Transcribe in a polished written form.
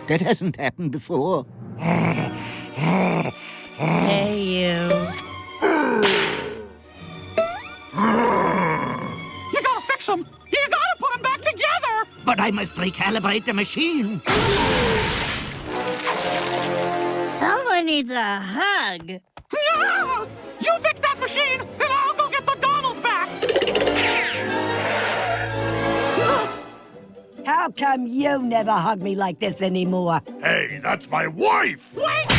That hasn't happened before. Hey, you. You gotta fix him! You gotta put him back together! But I must recalibrate the machine. Someone needs a hug. Yeah! You fix that machine, and I'll go get the Donalds back! How come you never hug me like this anymore? Hey, that's my wife! Wait!